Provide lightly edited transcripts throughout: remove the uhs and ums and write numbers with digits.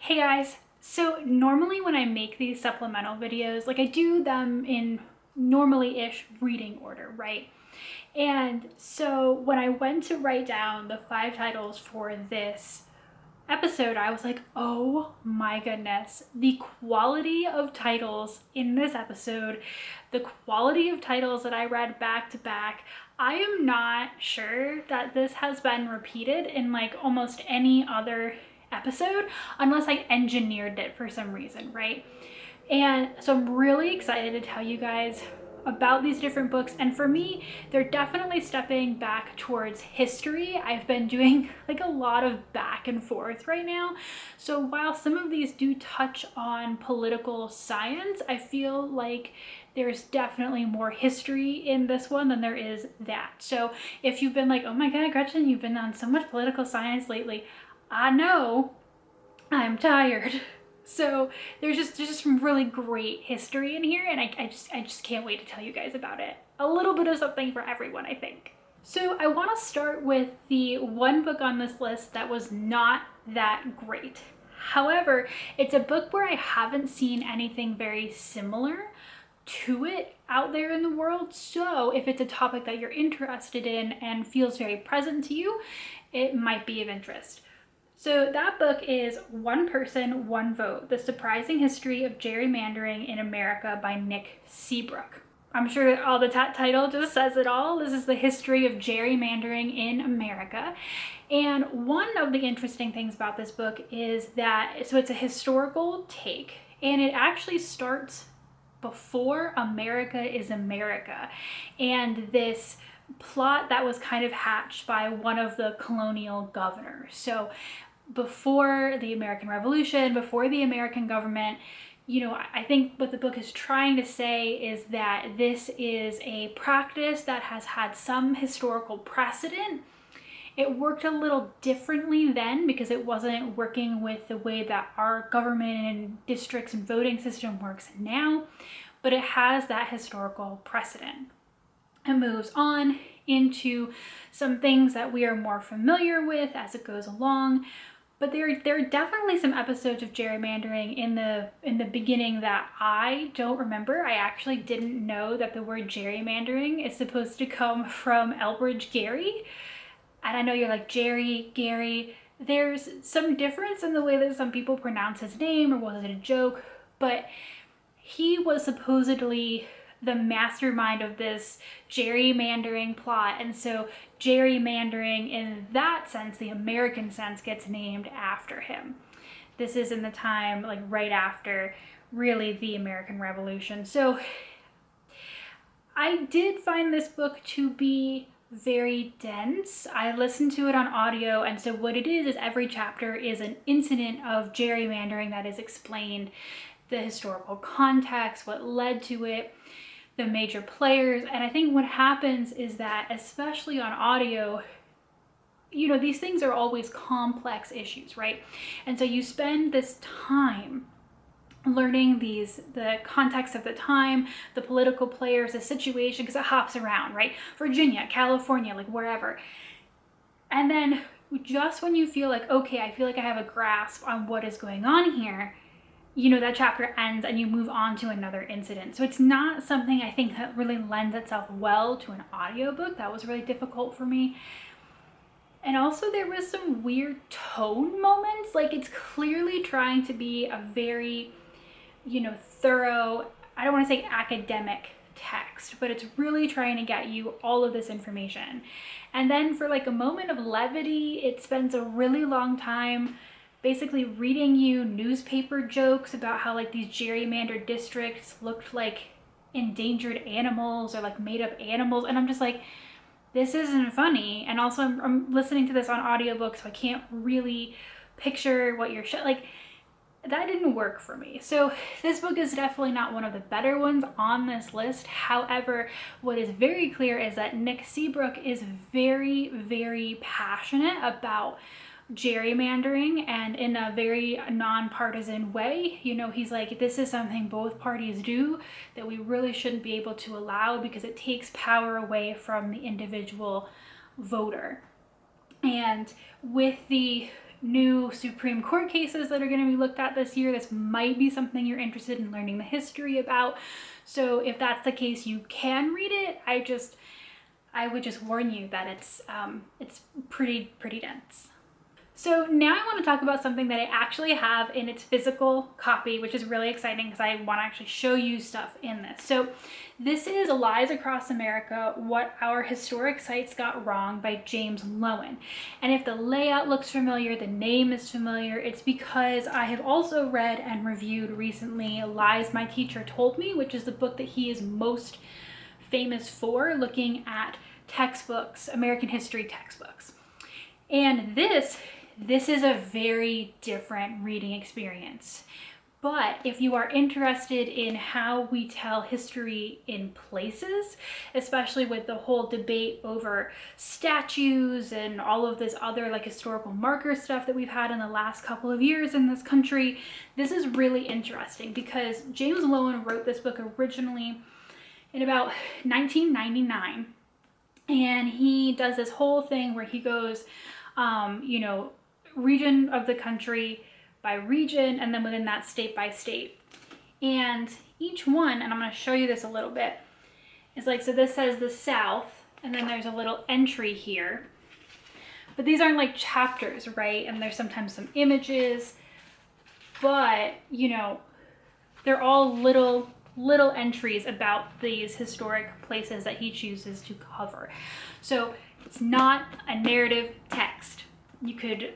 Hey guys, so normally when I make these supplemental videos, like I do them in normally-ish reading order, right? And so when I went to write down the 5 titles for this episode, I was like, oh my goodness, the quality of titles in this episode, the quality of titles that I read back to back, I am not sure that this has been repeated in like almost any other episode unless I engineered it for some reason, right? And so I'm really excited to tell you guys about these different books. And for me, they're definitely stepping back towards history. I've been doing like a lot of back and forth right now. So while some of these do touch on political science, I feel like there's definitely more history in this one than there is that. So if you've been like, oh my God, Gretchen, you've been on so much political science lately, I know, I'm tired. So there's just some really great history in here, and I just can't wait to tell you guys about it. A little bit of something for everyone, I think. So I want to start with the one book on this list that was not that great. However, it's a book where I haven't seen anything very similar to it out there in the world. So if it's a topic that you're interested in and feels very present to you, it might be of interest. So that book is One Person, One Vote, The Surprising History of Gerrymandering in America by Nick Seabrook. I'm sure all the title just says it all. This is the history of gerrymandering in America. And one of the interesting things about this book is that, so it's a historical take, and it actually starts before America is America. And this plot that was kind of hatched by one of the colonial governors. So before the American Revolution, before the American government, I think what the book is trying to say is that this is a practice that has had some historical precedent. It worked a little differently then because it wasn't working with the way that our government and districts and voting system works now, but it has that historical precedent. It moves on into some things that we are more familiar with as it goes along. But there are definitely some episodes of gerrymandering in the beginning that I don't remember. I actually didn't know that the word gerrymandering is supposed to come from Elbridge Gerry. And I know you're like, Jerry, Gary. There's some difference in the way that some people pronounce his name, or was it a joke? But he was supposedly the mastermind of this gerrymandering plot. And so gerrymandering in that sense, the American sense, gets named after him. This is in the time like right after really the American Revolution. So I did find this book to be very dense. I listened to it on audio, and so what it is every chapter is an incident of gerrymandering that is explained, the historical context, what led to it, the major players. And I think what happens is that, especially on audio, these things are always complex issues, right? And so you spend this time learning the context of the time, the political players, the situation, because it hops around, right? Virginia, California, like wherever. And then just when you feel like, okay, I feel like I have a grasp on what is going on here, that chapter ends and you move on to another incident. So it's not something I think that really lends itself well to an audiobook. That was really difficult for me. And also there was some weird tone moments. Like it's clearly trying to be a very, thorough, I don't want to say academic text, but it's really trying to get you all of this information. And then for like a moment of levity, it spends a really long time basically reading you newspaper jokes about how like these gerrymandered districts looked like endangered animals or like made up animals. And I'm just like, this isn't funny. And also I'm listening to this on audiobook, so I can't really picture what you're like, that didn't work for me. So this book is definitely not one of the better ones on this list. However, what is very clear is that Nick Seabrook is very, very passionate about gerrymandering, and in a very nonpartisan way. He's like, this is something both parties do that we really shouldn't be able to allow because it takes power away from the individual voter. And with the new Supreme Court cases that are going to be looked at this year. This might be something you're interested in learning the history about. So if that's the case, you can read it. I would just warn you that it's pretty dense. So now I want to talk about something that I actually have in its physical copy, which is really exciting because I want to actually show you stuff in this. So this is Lies Across America, What Our Historic Sites Got Wrong by James Loewen. And if the layout looks familiar, the name is familiar, it's because I have also read and reviewed recently Lies My Teacher Told Me, which is the book that he is most famous for, looking at textbooks, American history textbooks. And this is a very different reading experience. But if you are interested in how we tell history in places, especially with the whole debate over statues and all of this other like historical marker stuff that we've had in the last couple of years in this country, this is really interesting because James Loewen wrote this book originally in about 1999. And he does this whole thing where he goes, region of the country by region, and then within that state by state. And each one, and I'm going to show you this a little bit, is like, so this says the South, and then there's a little entry here. But these aren't like chapters, right? And there's sometimes some images, but, they're all little entries about these historic places that he chooses to cover. So it's not a narrative text. You could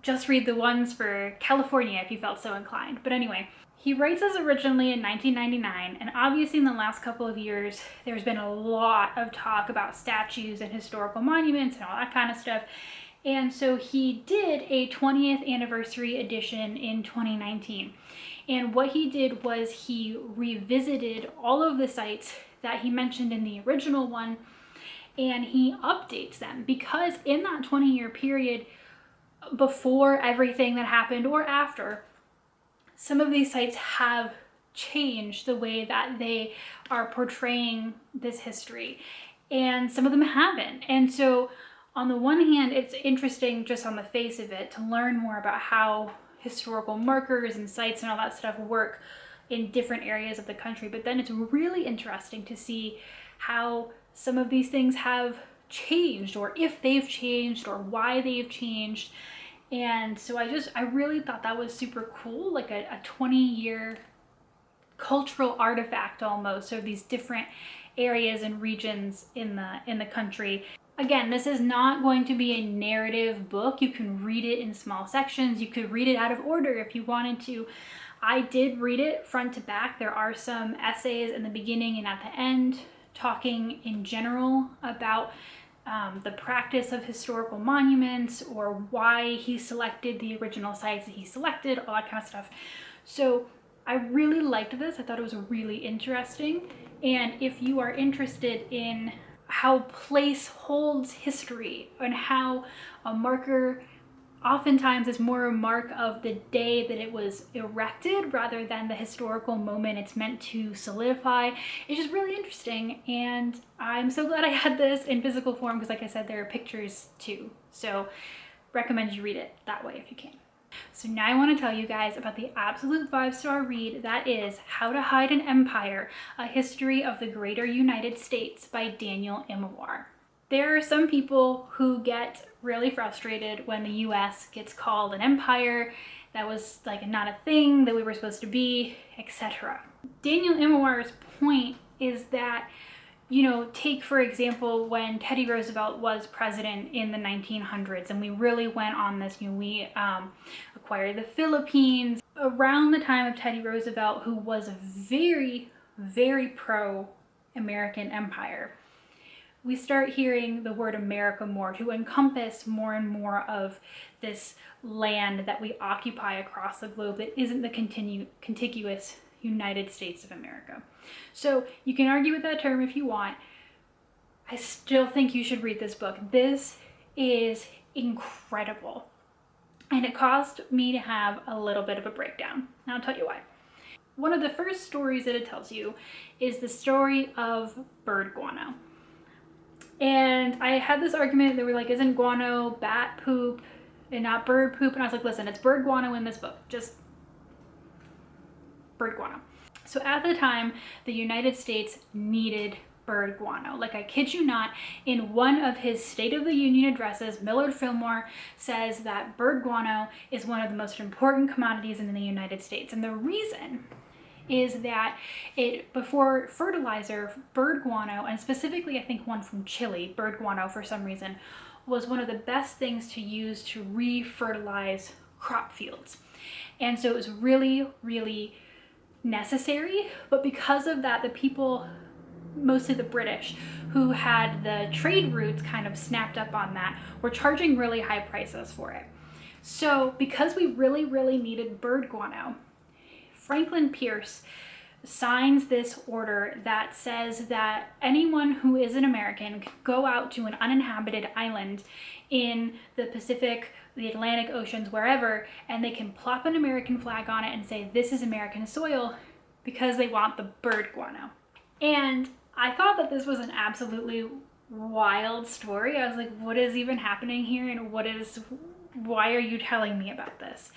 just read the ones for California if you felt so inclined. But anyway, he writes this originally in 1999, and obviously in the last couple of years, there's been a lot of talk about statues and historical monuments and all that kind of stuff. And so he did a 20th anniversary edition in 2019. And what he did was he revisited all of the sites that he mentioned in the original one, and he updates them because in that 20-year period, before everything that happened or after, some of these sites have changed the way that they are portraying this history, and some of them haven't. And so on the one hand, it's interesting just on the face of it to learn more about how historical markers and sites and all that stuff work in different areas of the country. But then it's really interesting to see how some of these things have changed, or if they've changed, or why they've changed. And so I really thought that was super cool, like a 20-year cultural artifact almost of these different areas and regions in the country. Again, this is not going to be a narrative book. You can read it in small sections. You could read it out of order if you wanted to. I did read it front to back. There are some essays in the beginning and at the end talking in general about the practice of historical monuments, or why he selected the original sites that he selected, all that kind of stuff. So I really liked this. I thought it was really interesting. And if you are interested in how place holds history and how a marker oftentimes is more a mark of the day that it was erected rather than the historical moment it's meant to solidify, it's just really interesting. And I'm so glad I had this in physical form because, like I said, there are pictures too. So recommend you read it that way if you can. So now I want to tell you guys about the absolute 5-star read that is How to Hide an Empire, A History of the Greater United States by Daniel Imawar. There are some people who get really frustrated when the US gets called an empire, that was like not a thing that we were supposed to be, etc. Daniel Imawar's point is that, take for example when Teddy Roosevelt was president in the 1900s, and we really went on this, we acquired the Philippines around the time of Teddy Roosevelt, who was a very, very pro-American empire. We start hearing the word America more to encompass more and more of this land that we occupy across the globe that isn't the contiguous United States of America. So you can argue with that term if you want. I still think you should read this book. This is incredible. And it caused me to have a little bit of a breakdown. And I'll tell you why. One of the first stories that it tells you is the story of bird guano. And I had this argument, they were like, isn't guano bat poop? and not bird poop. And I was like, listen, it's bird guano in this book, just bird guano. So at the time, the United States needed bird guano. Like, I kid you not, in one of his State of the Union addresses, Millard Fillmore says that bird guano is one of the most important commodities in the United States. And the reason is that before fertilizer, bird guano, and specifically I think one from Chile, bird guano for some reason, was one of the best things to use to re-fertilize crop fields. And so it was really, really necessary. But because of that, the people, mostly the British, who had the trade routes kind of snapped up on that, were charging really high prices for it. So because we really, really needed bird guano, Franklin Pierce signs this order that says that anyone who is an American can go out to an uninhabited island in the Pacific, the Atlantic Oceans, wherever, and they can plop an American flag on it and say, this is American soil, because they want the bird guano. And I thought that this was an absolutely wild story. I was like, what is even happening here? And why are you telling me about this?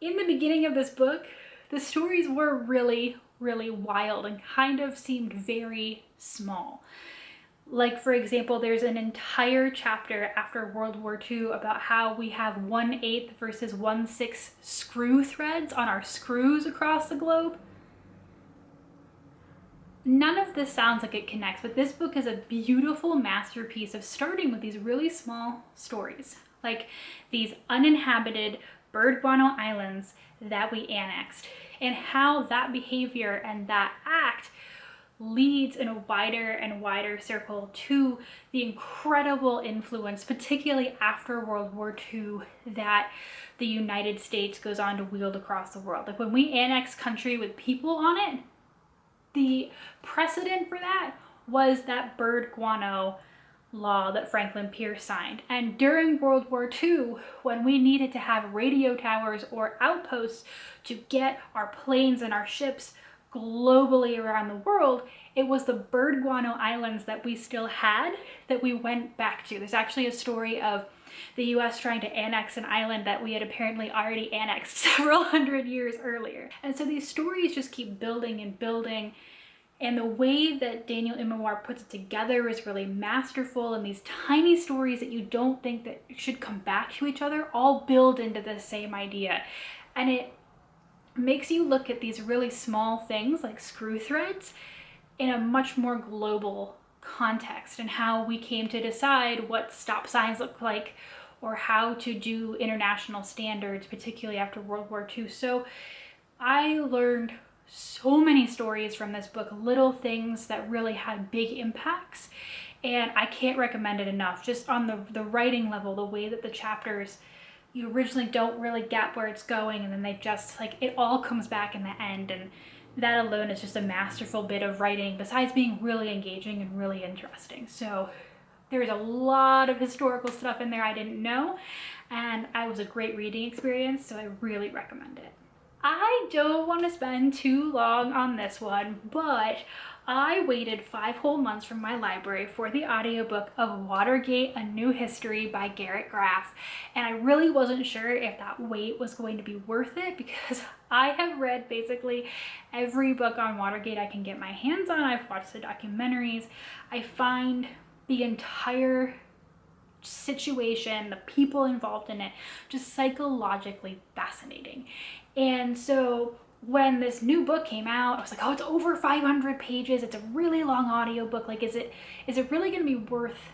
In the beginning of this book, the stories were really, really wild and kind of seemed very small. Like, for example, there's an entire chapter after World War II about how we have 1/8 versus 1/6 screw threads on our screws across the globe. None of this sounds like it connects, but this book is a beautiful masterpiece of starting with these really small stories, like these uninhabited bird guano islands that we annexed, and how that behavior and that act leads in a wider and wider circle to the incredible influence, particularly after World War II, that the United States goes on to wield across the world. Like, when we annex country with people on it, the precedent for that was that bird guano law that Franklin Pierce signed. And during World War II, when we needed to have radio towers or outposts to get our planes and our ships globally around the world, it was the bird guano islands that we still had that we went back to. There's actually a story of the US trying to annex an island that we had apparently already annexed several hundred years earlier. And so these stories just keep building and building. And the way that Daniel Immerwahr puts it together is really masterful, and these tiny stories that you don't think that should come back to each other all build into the same idea. And it makes you look at these really small things like screw threads in a much more global context, and how we came to decide what stop signs look like or how to do international standards, particularly after World War II. So I learned so many stories from this book, little things that really had big impacts, and I can't recommend it enough. Just on the writing level, the way that the chapters, you originally don't really get where it's going, and then they just, like, it all comes back in the end, and that alone is just a masterful bit of writing, besides being really engaging and really interesting. So there's a lot of historical stuff in there I didn't know, and it was a great reading experience, so I really recommend it. I don't want to spend too long on this one, but I waited 5 whole months from my library for the audiobook of Watergate A New History by Garrett Graff, and I really wasn't sure if that wait was going to be worth it, because I have read basically every book on Watergate I can get my hands on. I've watched the documentaries. I find the entire situation, the people involved in it, just psychologically fascinating. And so when this new book came out, I was like, oh, it's over 500 pages. It's a really long audiobook. Like, is it really going to be worth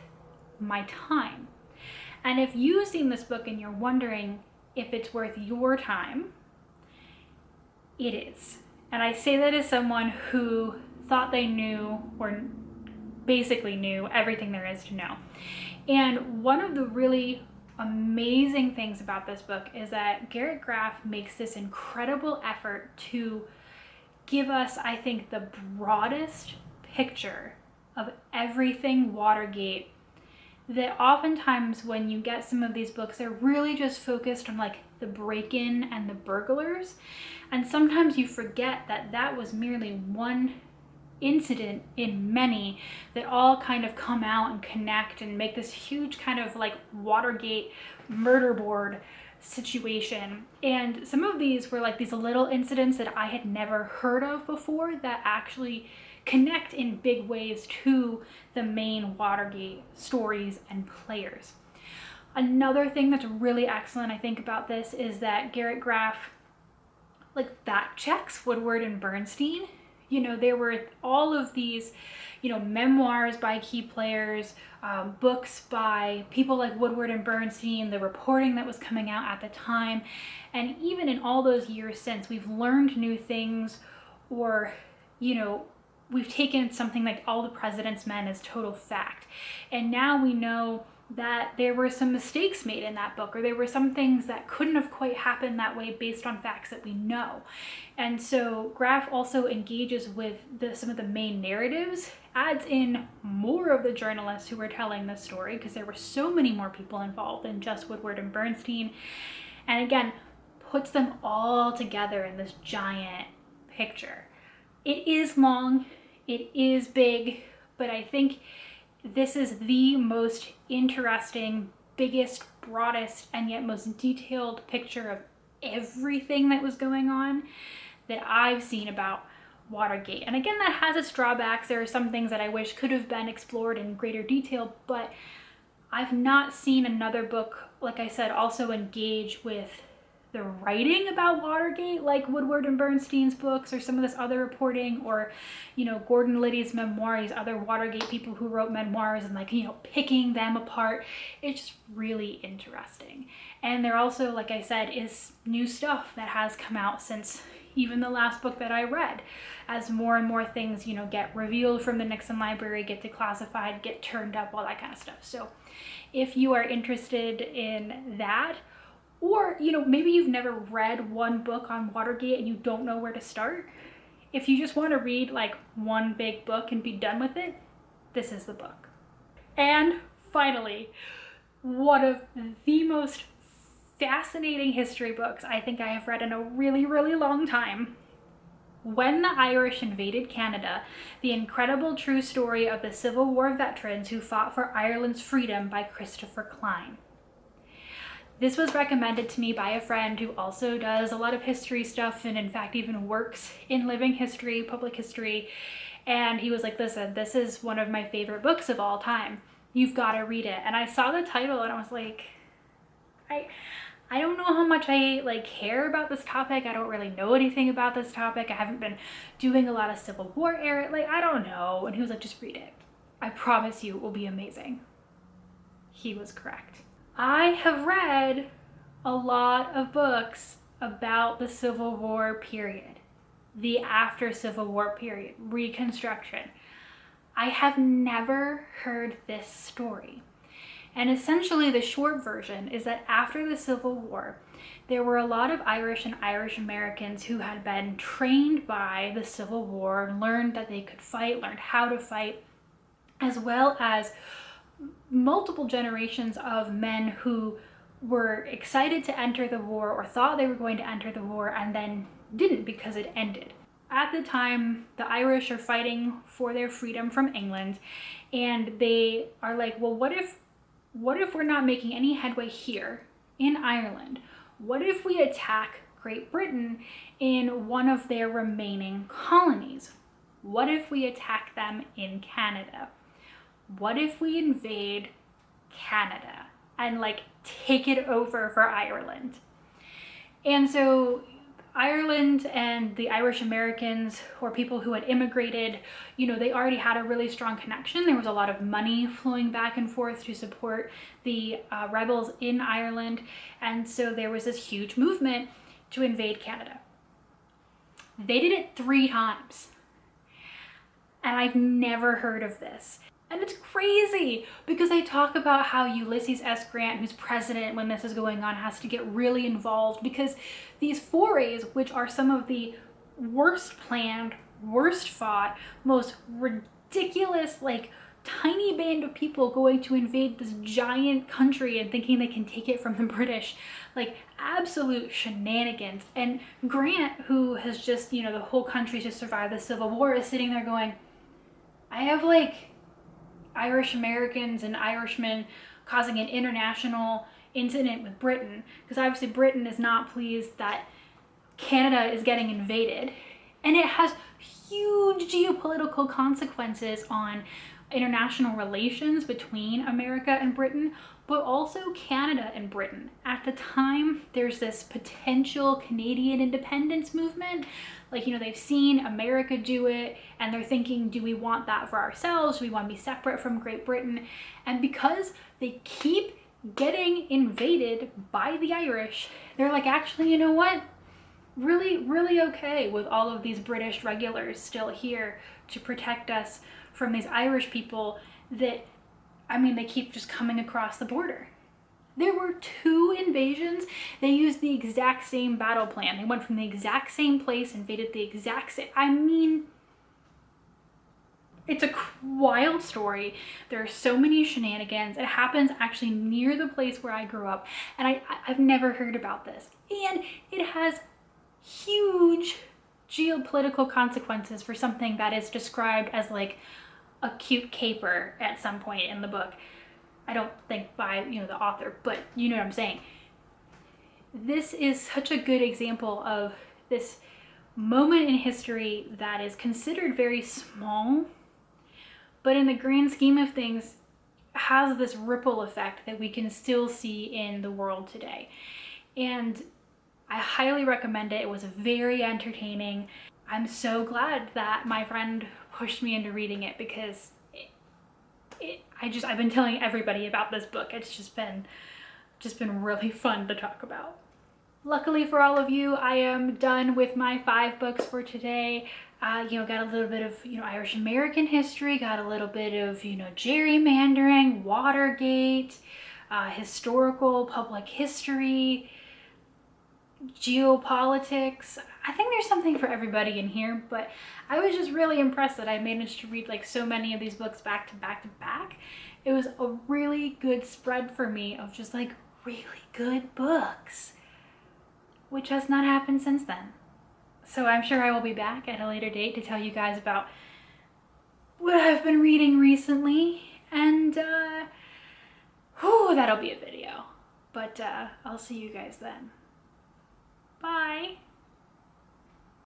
my time? And if you've seen this book and you're wondering if it's worth your time, it is. And I say that as someone who thought they knew, or basically knew, everything there is to know. And one of the really amazing things about this book is that Garrett Graff makes this incredible effort to give us, I think, the broadest picture of everything Watergate, that oftentimes when you get some of these books, they're really just focused on like the break-in and the burglars. And sometimes you forget that that was merely one incident in many that all kind of come out and connect and make this huge kind of like Watergate murder board situation. And some of these were like these little incidents that I had never heard of before that actually connect in big ways to the main Watergate stories and players. Another thing that's really excellent, I think, about this is that Garrett Graff like fact checks Woodward and Bernstein. You know, there were all of these, you know, memoirs by key players, books by people like Woodward and Bernstein, the reporting that was coming out at the time. And even in all those years since, we've learned new things, or, you know, we've taken something like All the President's Men as total fact. And now we know that there were some mistakes made in that book, or there were some things that couldn't have quite happened that way based on facts that we know. And so Graff also engages with some of the main narratives, adds in more of the journalists who were telling the story, because there were so many more people involved than just Woodward and Bernstein, and again, puts them all together in this giant picture. It is long, it is big, but I think this is the most interesting, biggest, broadest, and yet most detailed picture of everything that was going on that I've seen about Watergate. And again, that has its drawbacks. There are some things that I wish could have been explored in greater detail, but I've not seen another book, like I said, also engage with the writing about Watergate, like Woodward and Bernstein's books, or some of this other reporting, or, you know, Gordon Liddy's memoir, these other Watergate people who wrote memoirs, and like, you know, picking them apart. It's just really interesting. And there also, like I said, is new stuff that has come out since even the last book that I read, as more and more things, you know, get revealed from the Nixon Library, get declassified, get turned up, all that kind of stuff. So if you are interested in that, or, you know, maybe you've never read one book on Watergate and you don't know where to start, if you just want to read like one big book and be done with it, this is the book. And finally, one of the most fascinating history books I think I have read in a really, really long time. When the Irish Invaded Canada, the incredible true story of the Civil War veterans who fought for Ireland's freedom, by Christopher Klein. This was recommended to me by a friend who also does a lot of history stuff, and in fact even works in living history, public history. And he was like, listen, this is one of my favorite books of all time. You've got to read it. And I saw the title and I was like, I don't know how much I like care about this topic. I don't really know anything about this topic. I haven't been doing a lot of Civil War era. Like, I don't know. And he was like, just read it. I promise you it will be amazing. He was correct. I have read a lot of books about the Civil War period, the after Civil War period, Reconstruction. I have never heard this story. And essentially the short version is that after the Civil War, there were a lot of Irish and Irish Americans who had been trained by the Civil War, learned that they could fight, learned how to fight, as well as multiple generations of men who were excited to enter the war or thought they were going to enter the war and then didn't because it ended. At the time, the Irish are fighting for their freedom from England, and they are like, well, what if we're not making any headway here in Ireland? What if we attack Great Britain in one of their remaining colonies? What if we attack them in Canada? What if we invade Canada and like take it over for Ireland? And so Ireland and the Irish Americans, or people who had immigrated, you know, they already had a really strong connection. There was a lot of money flowing back and forth to support the rebels in Ireland. And so there was this huge movement to invade Canada. They did it 3 times. And I've never heard of this. And it's crazy because I talk about how Ulysses S. Grant, who's president when this is going on, has to get really involved because these forays, which are some of the worst planned, worst fought, most ridiculous, like tiny band of people going to invade this giant country and thinking they can take it from the British, like absolute shenanigans. And Grant, who has just, you know, the whole country to survive the Civil War, is sitting there going, I have like Irish Americans and Irishmen causing an international incident with Britain, because obviously Britain is not pleased that Canada is getting invaded, and it has huge geopolitical consequences on international relations between America and Britain, but also Canada and Britain. At the time, there's this potential Canadian independence movement. Like, you know, they've seen America do it, and they're thinking, do we want that for ourselves? Do we want to be separate from Great Britain? And because they keep getting invaded by the Irish, they're like, actually, you know what? Really okay with all of these British regulars still here to protect us from these Irish people that, I mean, they keep just coming across the border. There were 2 invasions. They used the exact same battle plan. They went from the exact same place, invaded the exact same, I mean, it's a wild story. There are so many shenanigans. It happens actually near the place where I grew up, and I've never heard about this. And it has huge geopolitical consequences for something that is described as like a cute caper at some point in the book. I don't think by, you know, the author, but you know what I'm saying. This is such a good example of this moment in history that is considered very small, but in the grand scheme of things has this ripple effect that we can still see in the world today. And I highly recommend it. It was very entertaining. I'm so glad that my friend pushed me into reading it, because I've been telling everybody about this book. It's just been really fun to talk about. Luckily for all of you, I am done with my 5 books for today. You know, got a little bit of, you know, Irish American history, got a little bit of, you know, gerrymandering, Watergate, historical public history, geopolitics. I think there's something for everybody in here, but I was just really impressed that I managed to read like so many of these books back to back to back. It was a really good spread for me of just like really good books, which has not happened since then. So I'm sure I will be back at a later date to tell you guys about what I've been reading recently, and that'll be a video. But I'll see you guys then. Bye.